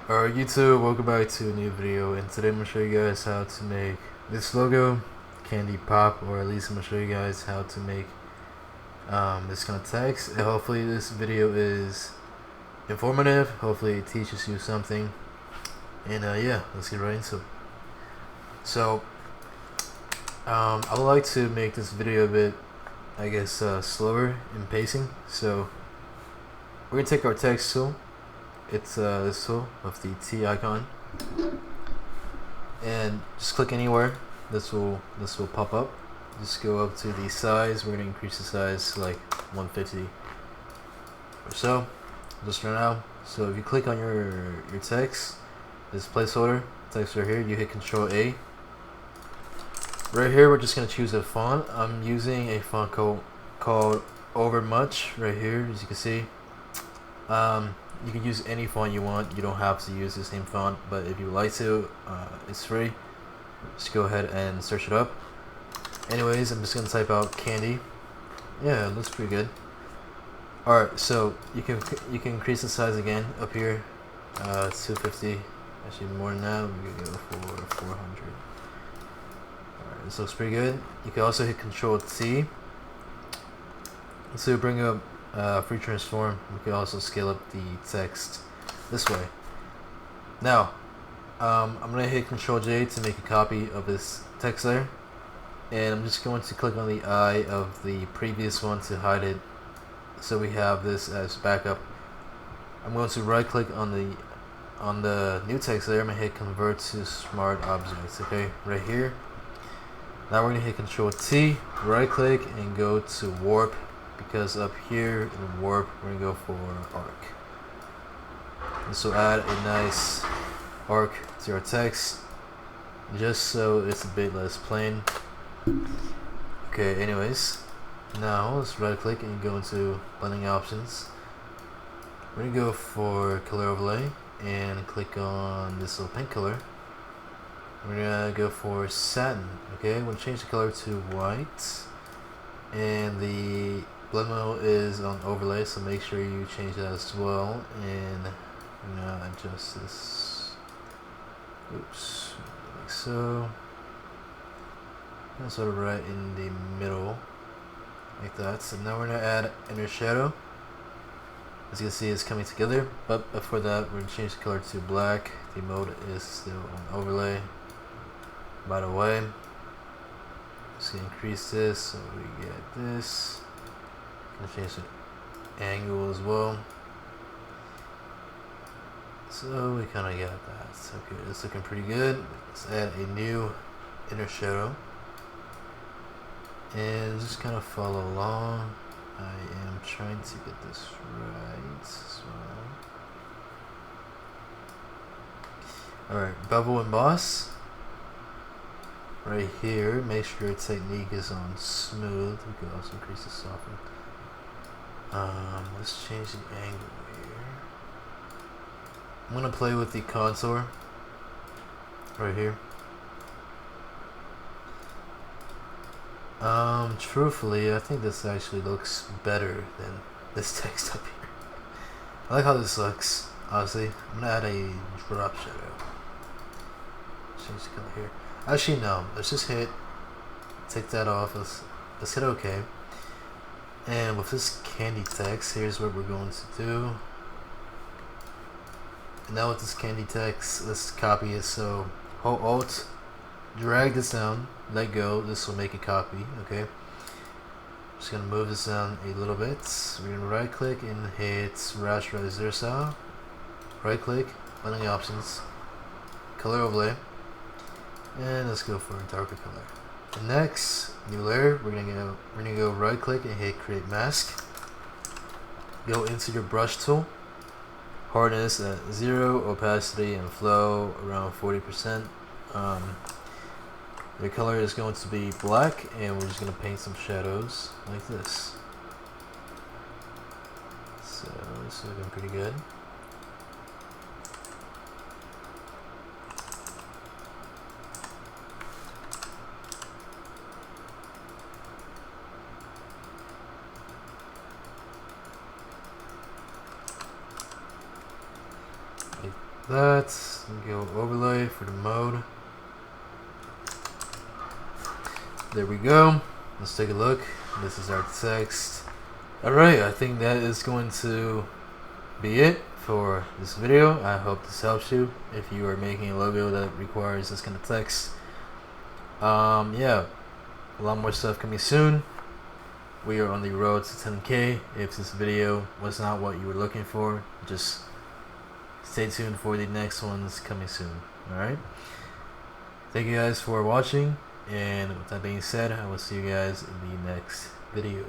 Alright YouTube, welcome back to a new video, and today I'm going to show you guys how to make this logo, Candy Pop, or at least I'm going to show you guys how to make this kind of text. And hopefully this video is informative, hopefully it teaches you something, and yeah, let's get right into it. So, I would like to make this video a bit, I guess, slower in pacing. So, we're going to take our text tool. It's this tool of the T icon, and just click anywhere. This will pop up. Just go up to the size. We're gonna increase the size to like 150 or so, just right now. So if you click on your text, this placeholder text right here, you hit Control A. Right here, we're just gonna choose a font. I'm using a font called Overmuch right here, as you can see. You can use any font you want. You don't have to use the same font, but if you like to, it's free. Just go ahead and search it up. Anyways, I'm just gonna type out Candy. Yeah, it looks pretty good. Alright, so you can increase the size again up here, 250. Actually more than that. We can go for 400. Alright, this looks pretty good. You can also hit Control T to bring up free transform. We can also scale up the text this way. Now, I'm gonna hit Control J to make a copy of this text layer, and I'm just going to click on the eye of the previous one to hide it, so we have this as backup. I'm going to right click on the new text layer. I'm gonna hit Convert to Smart Objects. Okay, right here. Now we're gonna hit Control T, right click, and go to Warp. Because up here in Warp, we're gonna go for arc. This will add a nice arc to our text, just so it's a bit less plain. Okay, anyways, now let's right click and go into blending options. We're gonna go for color overlay and click on this little pink color. We're gonna go for satin. Okay, we'll change the color to white, and the blend mode is on overlay, so make sure you change that as well. And I'm gonna adjust this. Oops, like so. And sort of right in the middle, like that. So now we're gonna add inner shadow. As you can see, it's coming together. But before that, we're gonna change the color to black. The mode is still on overlay. By the way, just gonna increase this so we get this. Gonna change the angle as well, so we kind of got that. Okay, it's looking pretty good. Let's add a new inner shadow and just kind of follow along. I am trying to get this right as well. Alright, bevel and emboss right here. Make sure your technique is on smooth. We can also increase the soften. Let's change the angle here. I'm gonna play with the contour right here. Truthfully, I think this actually looks better than this text up here. I like how this looks, honestly. I'm gonna add a drop shadow. Change the color here. Actually, no. Let's just take that off. Let's hit OK. And with this candy text, here's what we're going to do. And now with this candy text, let's copy it. So hold Alt, drag this down, let go. This will make a copy. Okay. Just gonna move this down a little bit. We're gonna right click and hit rasterize style. Right click, blending options, color overlay, and let's go for a darker color. And next, new layer, we're gonna go right click and hit create mask. Go into your brush tool, hardness at 0, opacity and flow around 40%. The color is going to be black, and we're just gonna paint some shadows like this. So it's looking pretty good. that. Go overlay for the mode. There we go. Let's take a look. This is our text. Alright, I think that is going to be it for this video. I hope this helps you if you are making a logo that requires this kind of text. Yeah, a lot more stuff coming soon. We are on the road to 10K. If this video was not what you were looking for, just stay tuned for the next ones coming soon. Alright, thank you guys for watching, and with that being said, I will see you guys in the next video.